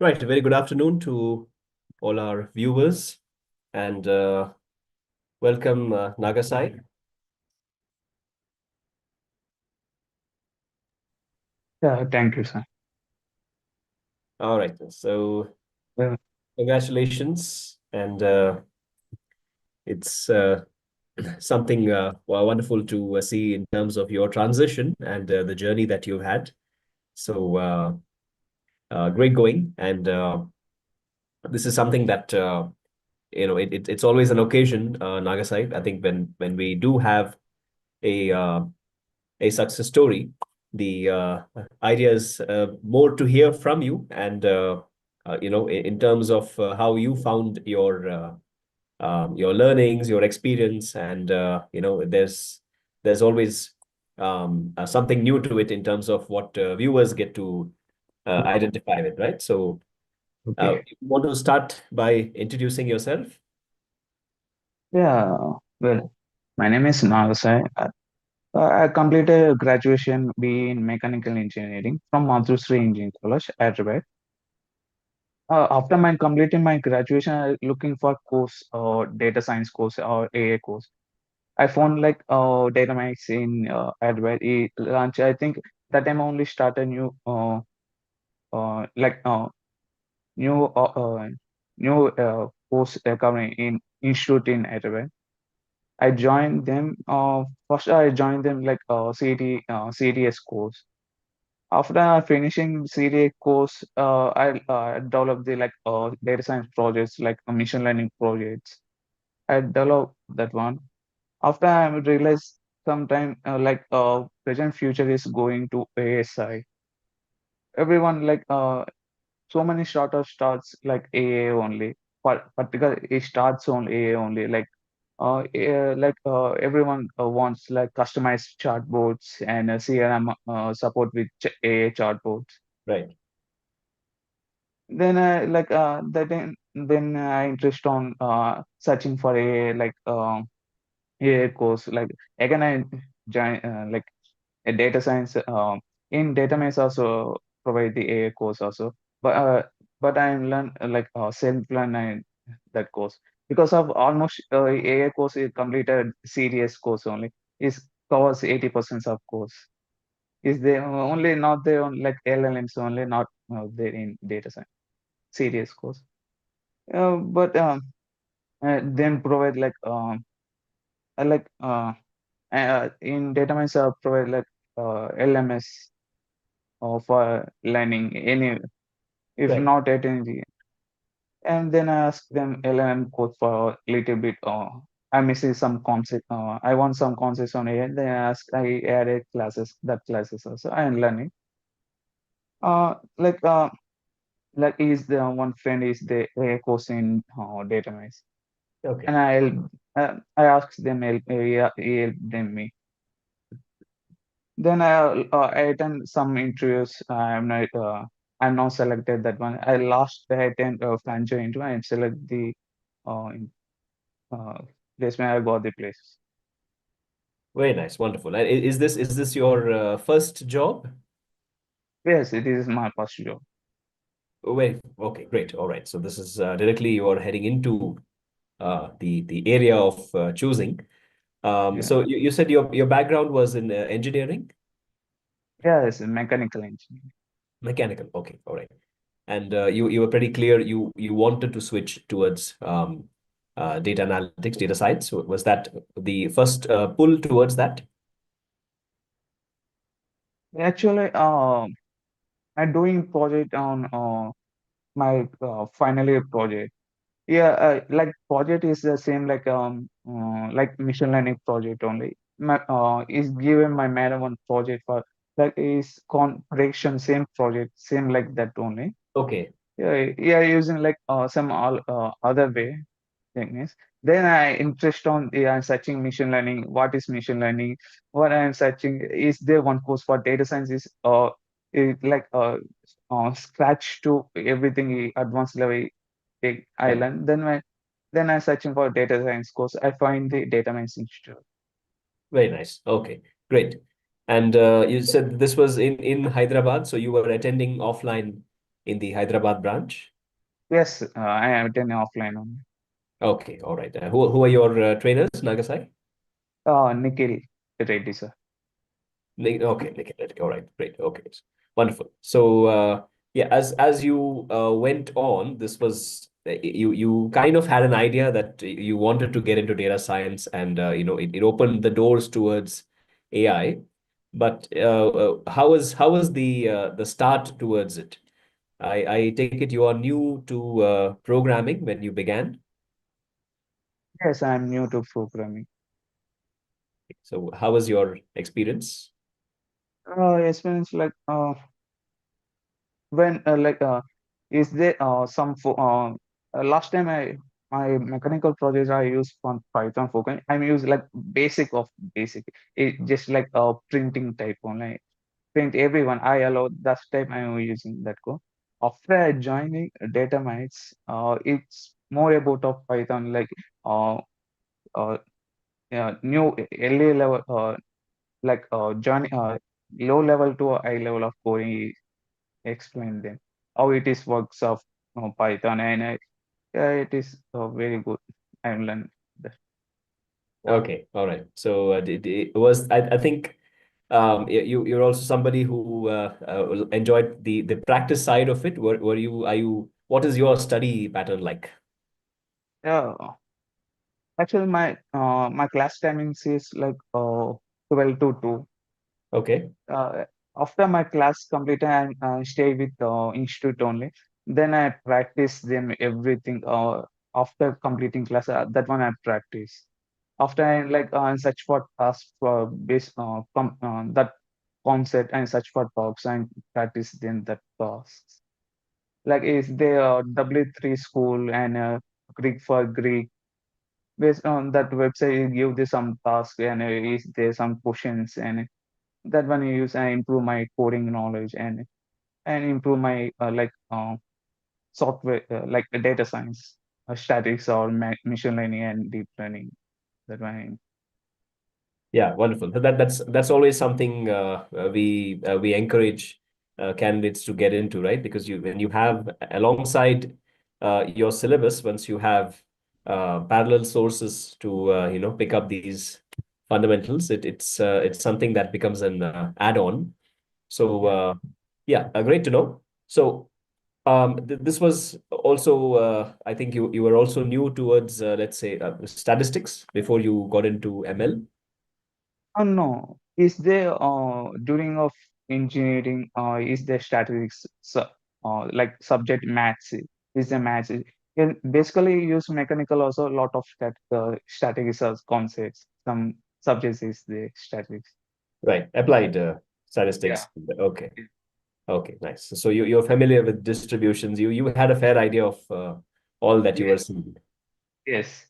Right, a very good afternoon to all our viewers and welcome Nagasai. Yeah, thank you, sir. All right, so Well, congratulations, and it's something wonderful to see in terms of your transition and the journey that you've had. So great going, and this is something that it's always an occasion, Nagasai. I think when we do have a uh, a success story. The idea is more to hear from you and in terms of how you found your learnings, your experience, and there's always something new to it in terms of what viewers get to identify with, right? So okay. you want to start by introducing yourself? Yeah, well, my name is Nagasai. I completed graduation B in mechanical engineering from Madhusri Engineering College, Hyderabad. After my completing my graduation, I looking for course or data science course or AA course. I found like DataMites in Hyderabad. It launch. I think that time only started like new new course covering in institute in Hyderabad. I joined them. First, I joined them like CDS course. After finishing CDA course, I developed the like data science projects, like machine learning projects. I developed that one. After I realized sometime present future is going to ASI. Everyone like so many startups starts like AA only. Particular it starts on AA only. Everyone wants like customized chatbots and CRM support with AI chatbots. Right. Then then I interest on searching for AI course. Like again I join like a data science in database also provide the AI course also. But I learn self learn that course because of almost AI course is completed serious course only is covers 80% of course. Is there only not there on like LLMs only not there in data science serious course. But then provide uh, like in database provide LMS for learning any if Right. not at any. And then I ask them LLM code for a little bit. I missing some concept. I want some concepts on AI. Then I added classes, that classes also. I am learning. Uh, like uh, is the one friend is the AI course in database, Okay. and I ask them help them me. Then I attend some interviews. I'm not selected that one. I last I attend Frandzzo interview and select the uh, place where I got the place. Very nice, wonderful. And is this your first job? Yes, it is my first job. Wait, okay, great. All right. So this is directly you are heading into the area of choosing. Yeah, So you said your background was in engineering, yes, mechanical engineering. mechanical. Okay, all right. And you were pretty clear you wanted to switch towards data analytics, data science. So was that the first pull towards that? Actually, I'm doing project on my final year project. Yeah, like project is the same like machine learning project only. My is given my madam one project for like is con prediction same project same like that only. Okay. Yeah, using like some all other way things. Then I interest on I'm searching machine learning. What is machine learning? What I'm searching is there one course for data science is like scratch to everything advanced level I Right. learn. Then I'm searching for data science course. I find the DataMites Institute. Very nice. Okay, great. And you said this was in Hyderabad, so you were attending offline in the Hyderabad branch? Yes, I am attending offline only. Okay, all right. Who are your trainers, Nagasai? Nikhil Reddy, sir. Okay, Nikhil. All right, great. Okay, wonderful. So, yeah, as you went on, this was you kind of had an idea that you wanted to get into data science, and it opened the doors towards AI. But how was the start towards it? I take it you are new to programming when you began. Yes, I am new to programming. So, how was your experience? Experience like when is there some for last time I my mechanical projects I use on Python for I'm use like basic of basic. It just like a printing type only. Print everyone. I allow that type I'm using that code. After I joining DataMites, it's more about of Python like uh uh new early level joining low level to high level of coding explain them how it is works of Python and yeah, it is very good. I learned that. Okay, all right. So it was I think you're also somebody who enjoyed the practice side of it. Were you are you what is your study pattern like? Yeah, actually my class timings is like 12 to 2. Okay, Uh, After my class completed, I stay with institute only. Then I practice them everything. After completing class, that one I practice. After I search for tasks for base that concept and search for topics and practice then that tasks. Like is there W3 school and Greek for Greek. Based on that website, you give this some task and is there some questions and that one I use and improve my coding knowledge and improve my software like the data science, statics or machine learning and deep learning. That one. yeah, wonderful. That's always something we encourage candidates to get into, right? Because you when you have alongside your syllabus, once you have parallel sources to pick up these fundamentals, it's something that becomes an add-on. So Yeah. yeah, great to know. So this was also I think you were also new towards let's say statistics before you got into ML. Oh no, is there during of engineering is there statistics like subject maths is the maths can basically use mechanical also a lot of statistics as concepts some subjects is the statistics. Right. Applied Yeah. statistics. Okay. Okay. Nice. So you're familiar with distributions. You had a fair idea of all that you were Yes. seeing. Yes.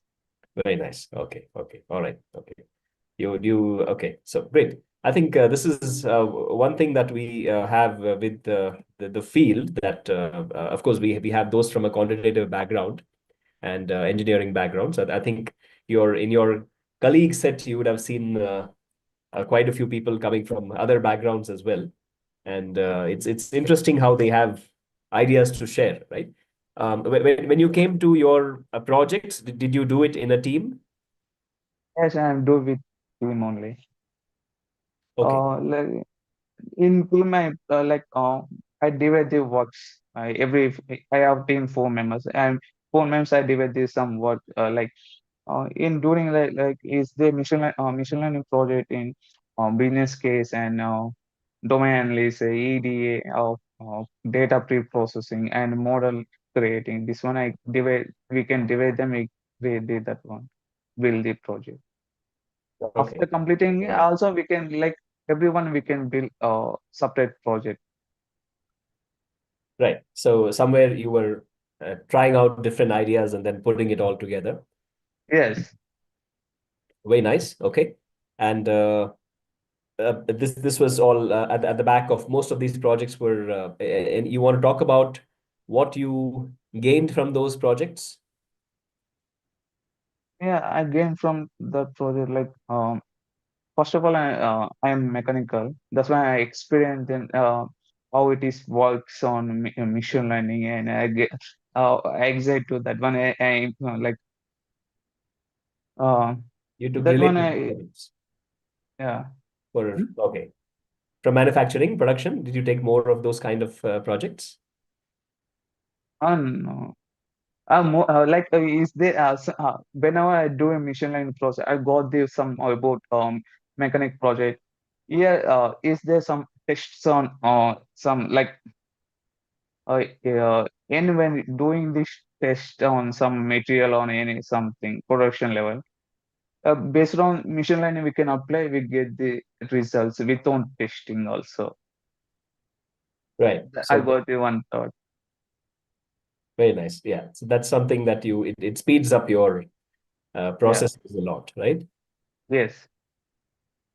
Very nice. Okay. Okay. All right. Okay. You okay. So great. I think this is one thing that we have with the field that of course we have those from a quantitative background and engineering background. So I think you're in your colleague set you would have seen quite a few people coming from other backgrounds as well. And it's interesting how they have ideas to share, right? When you came to your projects, did you do it in a team? Yes, I'm do with team only. Okay, Like in team, I divide the works. I have team 4 members, and 4 members I divide this some work. In doing is the machine learning project in business case and domain analysis, EDA, data pre-processing and model creating. This one I divide. We can divide them. We did that one. Build the project. okay, After completing, all right, also we can everyone we can build a separate project. right. So somewhere you were trying out different ideas and then putting it all together. Yes. Very nice. Okay, and this was all at the back of most of these projects were and you want to talk about what you gained from those projects? Yeah, I gained from the project first of all I am mechanical. That's why I experienced in how it is works on machine learning, and I get excited to that one. Like uh, You took that one. related projects Yeah. for, okay. From manufacturing, production, did you take more of those kind of projects? No. Is there whenever I do a machine learning process, I got there some about mechanic project. Yeah, is there some tests on some like and when doing this test on some material on any something production level, based on machine learning we can apply, we get the results without testing also. Right. I So got the one thought. very nice. Yeah. So that's something that it speeds up your Yeah. processes a lot, right? Yes.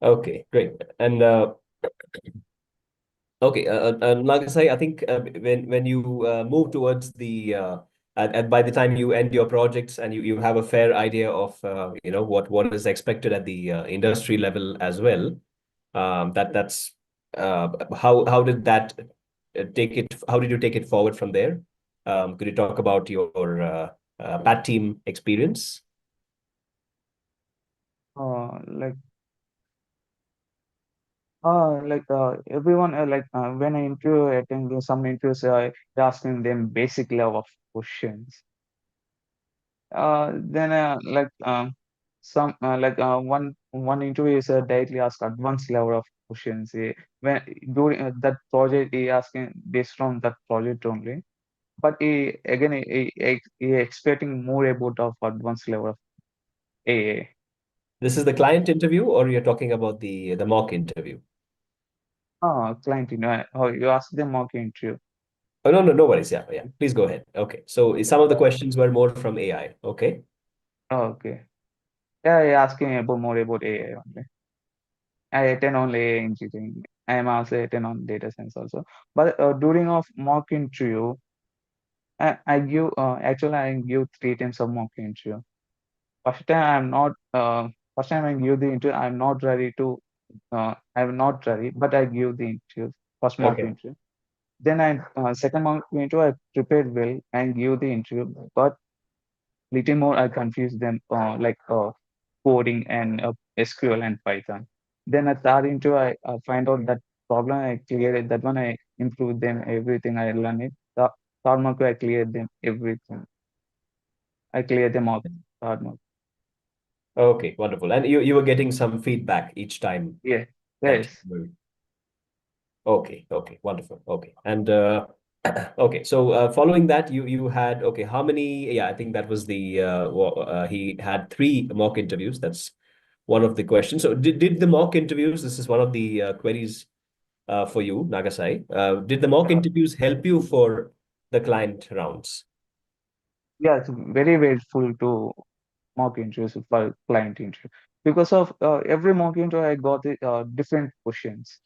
Okay, great. And okay, Nagasai, I think when you move towards and by the time you end your projects and you have a fair idea of what is expected at the industry level as well, that's how did that take it? How did you take it forward from there? Could you talk about your PAT team experience? Like everyone when I interview attending some interviews, asking them basic level of questions. Then some one interview is directly asked advanced level of questions. When during that project, he asking based on that project only. But he again he expecting more about of advanced level of AA. This is the client interview, or you're talking about the mock interview? Client, oh, you ask them mock interview. Oh, no, no, no worries. Yeah, yeah. Please go ahead. Okay. So some of the questions were more from AI. Okay. Okay. Yeah, I asking about more about AI only. I attend only AI engineering. I am also attend on data science also. But during of mock interview, I give actually I give 3 times of mock interview. First time I'm not first time I give the interview, I'm not ready to I'm not ready, but I give the interview, first mock Okay. interview. Then I second mock interview I prepared well and give the interview, but little more I confuse them coding and SQL and Python. Then at third interview I find out that problem, I clear it. That one I improve them everything, I learn it. The third mock I clear them everything. I clear them up third mock. Okay. Wonderful. And you were getting some feedback each time Yeah. that Yes. you were. Okay. Okay. Wonderful. Okay. And okay. So following that, you had, okay, how many? Yeah, I think that was he had 3 mock interviews. That's one of the questions. So did the mock interviews, this is one of the queries for you, Nagasai. Did the mock Uh, interviews help you for the client rounds? yeah, it's very grateful to mock interviews for client interview because of every mock interview I got different questions,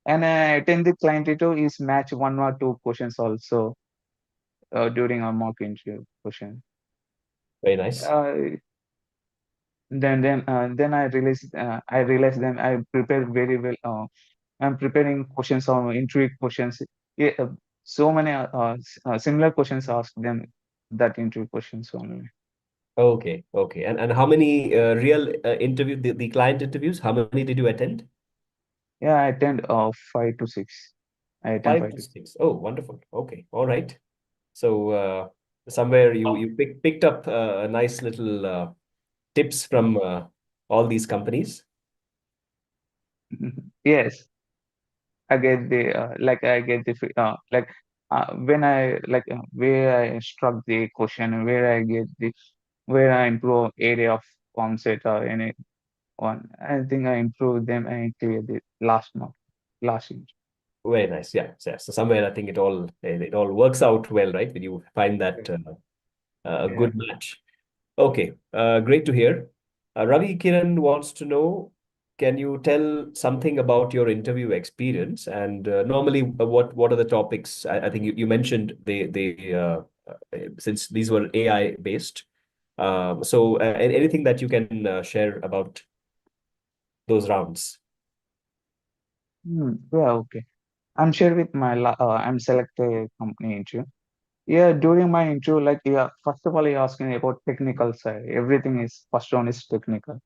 and I attend the client interview is match 1 or 2 questions also during a mock interview question. Very nice. Uh, then I realized them I prepared very well. I'm preparing questions on interview questions. Yeah, so many similar questions asked them that interview questions only. Okay, okay. And how many real the client interviews? How many did you attend? Yeah, I attend 5 to 6. I attend Five five to to 6. six. Oh, wonderful. Okay, all right. So somewhere you picked up a nice little tips from all these companies. Yes, I get the I get the when I where I struck the question, where I get the where I improve area of concept or any one. I think I improve them and clear the last mark, last inch. Very nice. Yeah. So, yeah. So somewhere I think it all works out well, right? When you find that a Yeah. good match. Okay, great to hear. Ravi Kiran wants to know, can you tell something about your interview experience? And normally, what are the topics? I think you mentioned since these were AI based. So anything that you can share about those rounds? Yeah, okay. I'm shared with I'm selected company interview. Yeah, during my interview, like yeah, first of all, he asked me about technical side. Everything is first one is technical.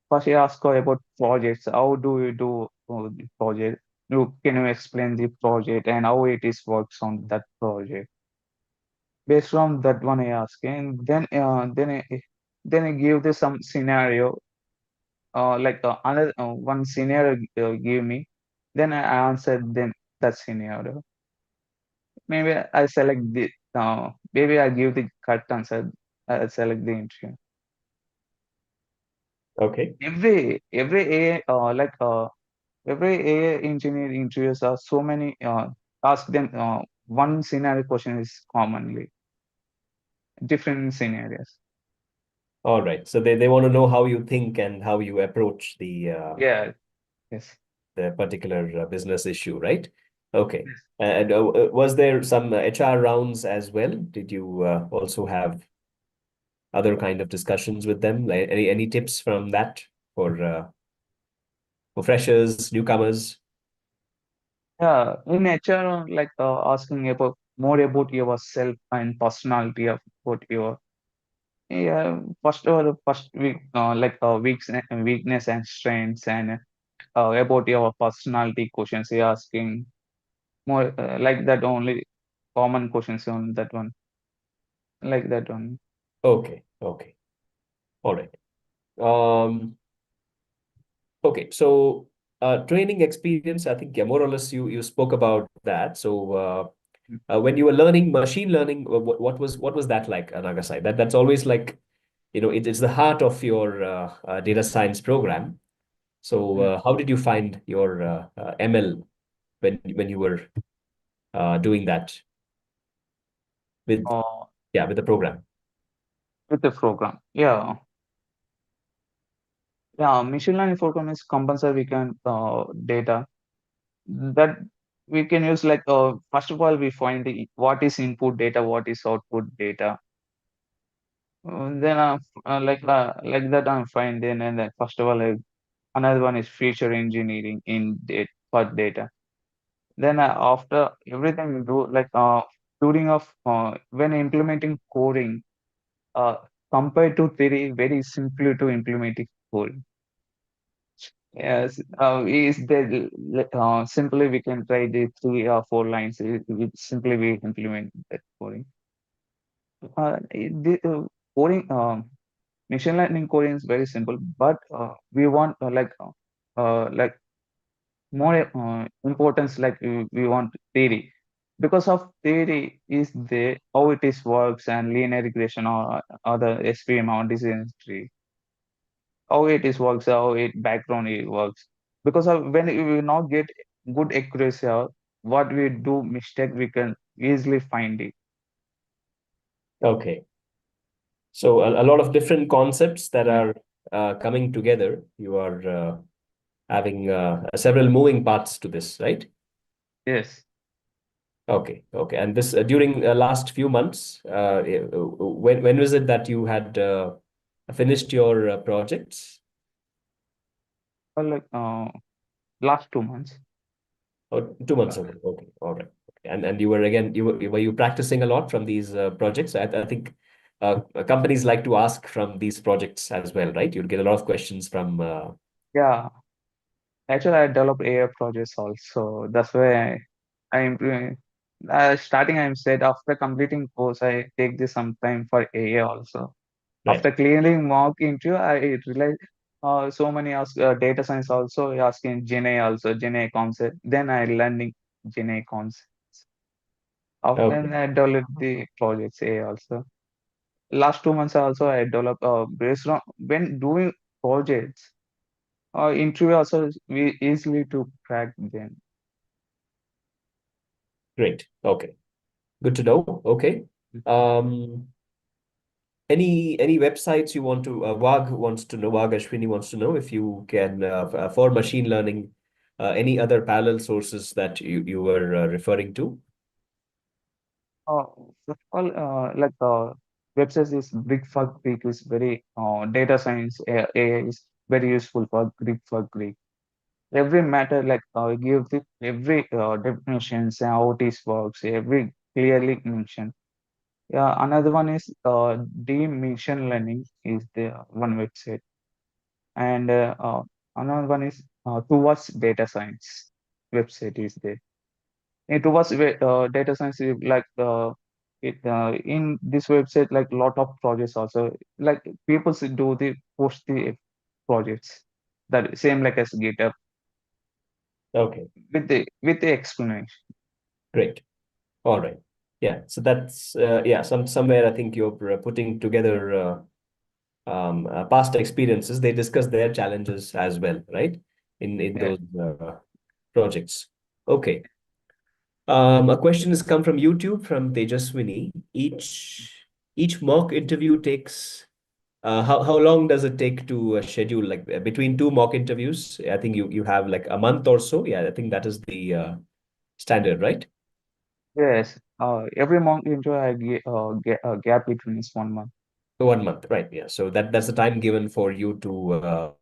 First, he asked her about projects. How do you do the project? Can you explain the project and how it is works on that project? Based on that one, I asked, and then I gave this some scenario, like another one scenario gave me. Then I answered them that scenario. Maybe I select the maybe I give the correct answer. I select the interview. Okay. Every A every AI engineer interviews are so many ask them one scenario question is commonly different scenarios. All right. So they want to know how you think and how you approach Yeah, yes. the particular business issue, right? Okay. Yes. And was there some HR rounds as well? Did you also have other kind of discussions with them? Like any tips from that for freshers, newcomers? Yeah, in HR, like asking about more about yourself and personality of what your yeah first week weakness and strengths and about your personality questions. He asking more like that only common questions on that one like that one. Okay. Okay. All right. Um, okay. So training experience, I think yeah, more or less you spoke about that. So when you were learning machine learning, what was that like, Nagasai? That's always like, it's the heart of your data science program. So Mm. how did you find your ML when you were doing that with Uh, yeah with the program? with the program. Yeah, machine learning program is compulsory weekend data that we can use like first of all we find what is input data, what is output data. Then like that I'm fine then and then first of all another one is feature engineering in data for data. Then after everything we do like during of when implementing coding uh, compared to theory, very simply to implement it code. Yes, is there simply we can try the 3 or 4 lines. Simply we implement that coding. The coding, machine learning coding is very simple, but we want like more importance like we want theory because of theory is the how it is works and linear regression or other SVM or decision tree how it is works, how it background it works. Because of when we will not get good accuracy, what we do mistake, we can easily find it. Okay. So a lot of different concepts that Mm. are coming together. You are having several moving parts to this, right? Yes. Okay, okay. And this during last few months, when was it that you had finished your projects? Well, like last 2 months. Oh, 2 months ago. Okay, all right. Okay. And you were again were you practicing a lot from these projects? I think companies like to ask from these projects as well, right? You'll get a lot of questions from. Yeah. Actually, I developed AI projects also. That's why I implement. Starting, I said after completing course, I take this some time for AI also. Right. After clearing mock interview, I realized so many ask data science also asking Gen A also Gen A concept. Then I learning Gen A concept. After Okay. I developed the projects A also. Last 2 months also I developed based on when doing projects. Interview also we easily to crack them. Great. Okay. Good to know. Okay. Um, any websites you want to Wag Ashwini wants to know if you can for machine learning any other parallel sources that you were referring to? First of all, websites is Big for Greek is very data science AI is very useful for Greek for Greek. every matter like give the every definitions and how it works, every clearly mentioned. Yeah, another one is the machine learning is the one website, and another one is towards data science website is there. And towards data science is like it in this website like lot of projects also like people do the post the projects that same like as GitHub Okay, with the explanation. great. All right. Yeah. So that's yeah, somewhere I think you're putting together past experiences. They discuss their challenges as well, right? In Yeah. those projects. Okay. A question has come from YouTube from Tejaswini. Each mock interview takes how long does it take to schedule like between two mock interviews? I think you have like a month or so. Yeah, I think that is the standard, right? Yes. Every month into a gap between is 1 month. 1 month, right? Yeah. So that's the time given for you to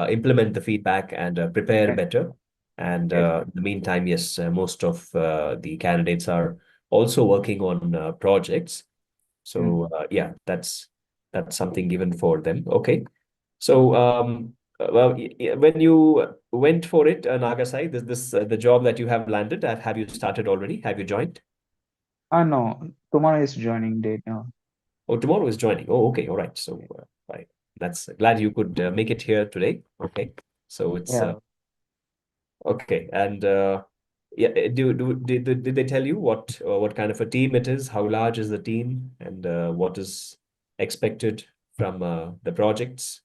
implement the feedback and prepare Yeah. better. And Yes. in the meantime, yes, most of the candidates are also working on projects. Mm. So yeah, that's something given for them. Okay. So well, when you went for it, Nagasai, this the job that you have landed, have you started already? Have you joined? No, tomorrow is joining date now. Oh, tomorrow is joining. Oh, okay. All right. So, right. That's glad you could make it here today. Okay. So it's Yeah. okay. And yeah, did they tell you what kind of a team it is? How large is the team, and what is expected from the projects?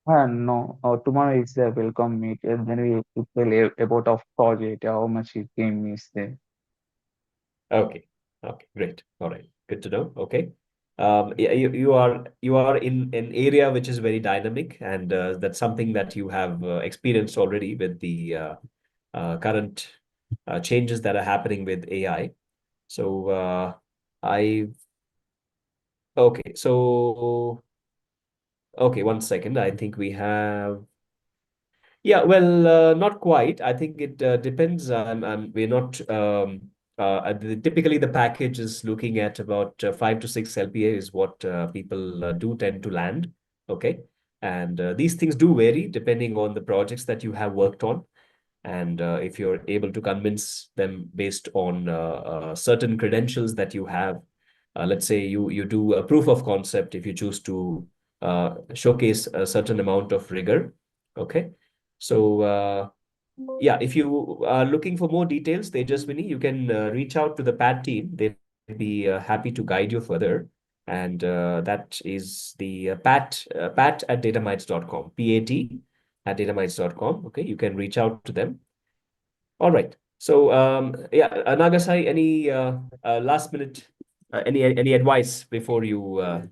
No, tomorrow is the welcome meet, and then we will tell about of project, how much it came is there. Okay. Okay. Great. All right. Good to know. Okay. Yeah, you are in an area which is very dynamic, and that's something that you have experienced already with the current changes that are happening with AI. So I okay. So okay, 1 second. I think we have. Yeah, well, not quite. I think it depends. We're not. Typically, the package is looking at about 5 to 6 LPA is what people do tend to land. Okay, and these things do vary depending on the projects that you have worked on, and if you're able to convince them based on certain credentials that you have. Let's say you do a proof of concept if you choose to showcase a certain amount of rigor. Okay, so yeah, if you are looking for more details, Tejaswini, you can reach out to the PAT team. They'd be happy to guide you further. And that is the pat at datamites.com, PAT at datamites.com. Okay, you can reach out to them. All right. So, yeah, Nagasai, any last minute, any advice before you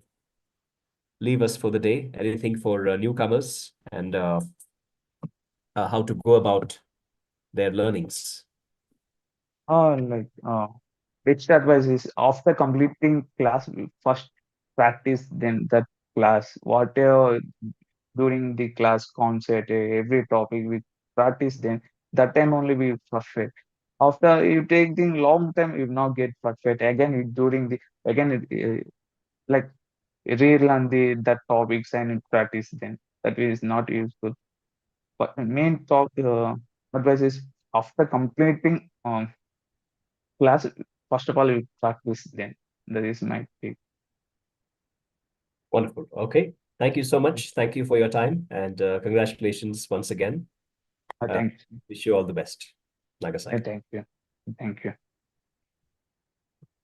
leave us for the day? Anything for newcomers and how to go about their learnings? Like best advice is after completing class, first practice, then that class, whatever during the class concept, every topic we practice, then that time only we perfect. After you take the long time, you not get perfect. Again, during the again like relearn the that topics and practice, then that is not useful. But the main talk advice is after completing class, first of all, you practice, then that is my take. Wonderful. Okay. Thank you so much. Thank you for your time and congratulations once again. Uh, Thank you. wish you all the best, Nagasai. Thank you. Thank you.